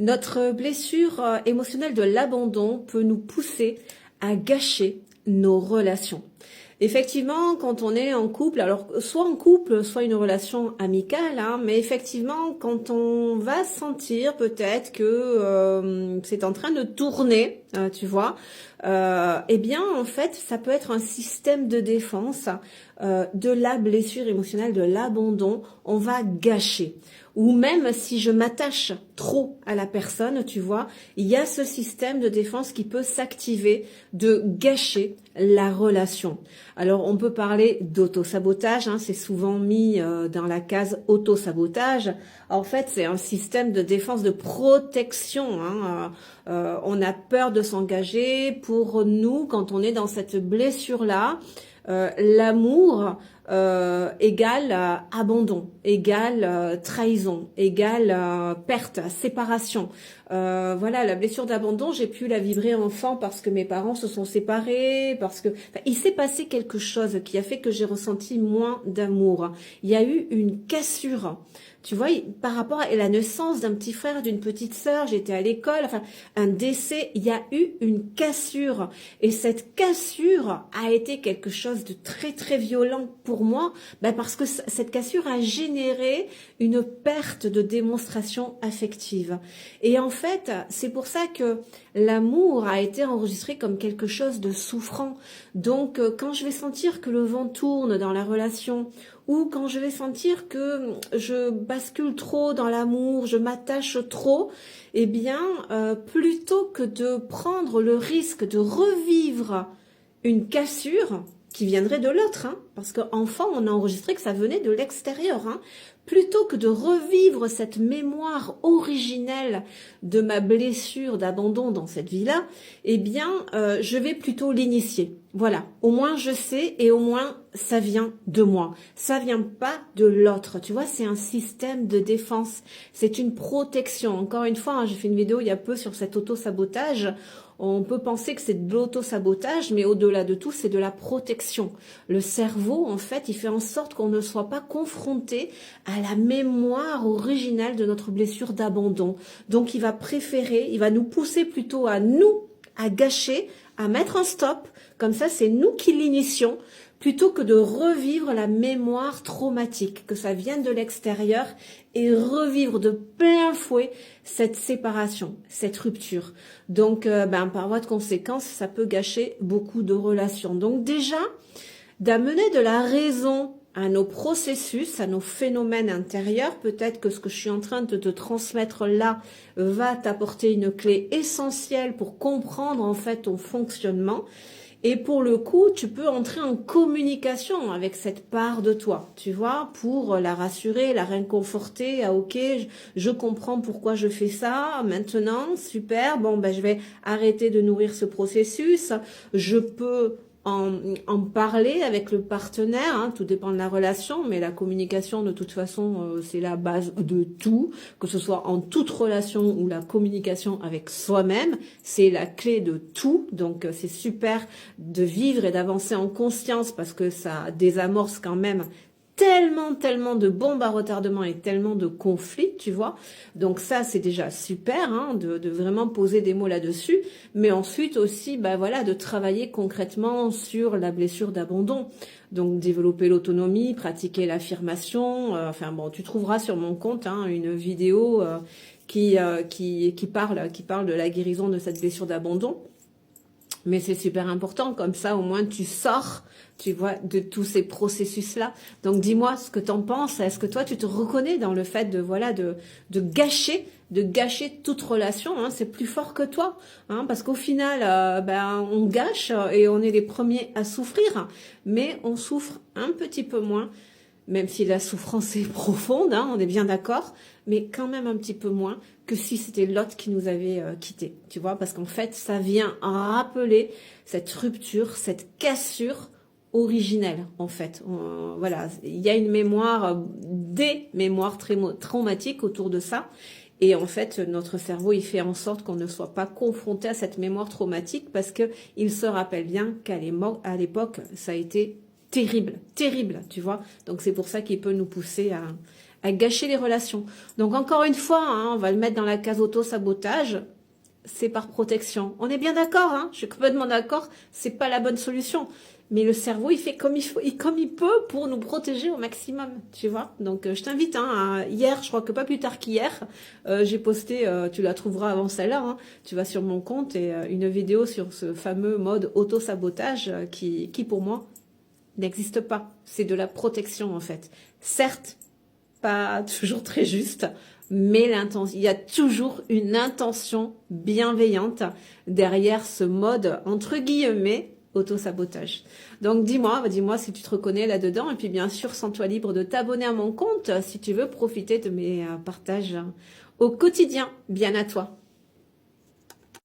Notre blessure émotionnelle de l'abandon peut nous pousser à gâcher nos relations. Effectivement, quand on est en couple, alors soit en couple, soit une relation amicale, mais effectivement, quand on va sentir peut-être que c'est en train de tourner, tu vois, eh bien, en fait, ça peut être un système de défense de la blessure émotionnelle, de l'abandon. On va gâcher. Ou même si je m'attache trop à la personne, tu vois, il y a ce système de défense qui peut s'activer de gâcher la relation. Alors, on peut parler d'auto-sabotage, c'est souvent mis dans la case auto-sabotage. En fait, c'est un système de défense, de protection. On a peur de s'engager. Pour nous, quand on est dans cette blessure-là, l'amour égale abandon, égale trahison, égale perte, séparation. Voilà, la blessure d'abandon, j'ai pu la vibrer enfant parce que mes parents se sont séparés, parce que il s'est passé quelque chose qui a fait que j'ai ressenti moins d'amour. Il y a eu une cassure. Tu vois, par rapport à la naissance d'un petit frère, d'une petite sœur, j'étais à l'école, enfin, un décès, il y a eu une cassure. Et cette cassure a été quelque chose de très, très violent pour moi, parce que cette cassure a généré une perte de démonstration affective. Et en fait, c'est pour ça que l'amour a été enregistré comme quelque chose de souffrant. Donc, quand je vais sentir que le vent tourne dans la relation, ou quand je vais sentir que je bascule trop dans l'amour, je m'attache trop, eh bien, plutôt que de prendre le risque de revivre une cassure qui viendrait de l'autre, parce qu'enfant, on a enregistré que ça venait de l'extérieur, plutôt que de revivre cette mémoire originelle de ma blessure d'abandon dans cette vie-là, eh bien, je vais plutôt l'initier. Voilà, au moins je sais et au moins ça vient de moi. Ça vient pas de l'autre. Tu vois, c'est un système de défense. C'est une protection. Encore une fois, j'ai fait une vidéo il y a peu sur cet auto-sabotage. On peut penser que c'est de l'auto-sabotage, mais au-delà de tout, c'est de la protection. Le cerveau, en fait, il fait en sorte qu'on ne soit pas confronté à la mémoire originale de notre blessure d'abandon. Donc, il va nous pousser plutôt à gâcher, à mettre un stop. Comme ça, c'est nous qui l'initions, plutôt que de revivre la mémoire traumatique, que ça vienne de l'extérieur et revivre de plein fouet cette séparation, cette rupture. Donc, par voie de conséquence, ça peut gâcher beaucoup de relations. Donc déjà, d'amener de la raison à nos processus, à nos phénomènes intérieurs, peut-être que ce que je suis en train de te transmettre là va t'apporter une clé essentielle pour comprendre en fait ton fonctionnement. Et pour le coup, tu peux entrer en communication avec cette part de toi, tu vois, pour la rassurer, la réconforter. Ah ok, je comprends pourquoi je fais ça. Maintenant, super. Bon, je vais arrêter de nourrir ce processus. Je peux en parler avec le partenaire, tout dépend de la relation, mais la communication de toute façon c'est la base de tout, que ce soit en toute relation ou la communication avec soi-même, c'est la clé de tout. Donc c'est super de vivre et d'avancer en conscience parce que ça désamorce quand même tellement de bombes à retardement et tellement de conflits, tu vois. Donc ça, c'est déjà super de vraiment poser des mots là-dessus. Mais ensuite aussi, de travailler concrètement sur la blessure d'abandon. Donc développer l'autonomie, pratiquer l'affirmation. Tu trouveras sur mon compte une vidéo qui parle de la guérison de cette blessure d'abandon. Mais c'est super important, comme ça au moins tu sors, tu vois, de tous ces processus-là. Donc dis-moi ce que t'en penses. Est-ce que toi tu te reconnais dans le fait de gâcher toute relation, c'est plus fort que toi, parce qu'au final, on gâche et on est les premiers à souffrir, mais on souffre un petit peu moins. Même si la souffrance est profonde, on est bien d'accord, mais quand même un petit peu moins que si c'était l'autre qui nous avait quittés, tu vois, parce qu'en fait, ça vient rappeler cette rupture, cette cassure originelle, en fait. Voilà, il y a une mémoire, des mémoires très traumatiques autour de ça, et en fait, notre cerveau, il fait en sorte qu'on ne soit pas confronté à cette mémoire traumatique parce que il se rappelle bien qu'à l'époque, ça a été terrible, tu vois. Donc c'est pour ça qu'il peut nous pousser à gâcher les relations. Donc encore une fois, hein, on va le mettre dans la case auto-sabotage, c'est par protection. On est bien d'accord, hein, je suis complètement d'accord, c'est pas la bonne solution. Mais le cerveau, il fait comme il faut, comme il peut pour nous protéger au maximum, tu vois. Donc, je t'invite, hein, hier, je crois que pas plus tard qu'hier, j'ai posté, tu la trouveras avant celle-là, hein, tu vas sur mon compte et une vidéo sur ce fameux mode auto-sabotage qui pour moi n'existe pas. C'est de la protection en fait. Certes, pas toujours très juste, mais il y a toujours une intention bienveillante derrière ce mode entre guillemets auto-sabotage. Donc dis-moi si tu te reconnais là-dedans et puis bien sûr sens-toi libre de t'abonner à mon compte si tu veux profiter de mes partages au quotidien. Bien à toi.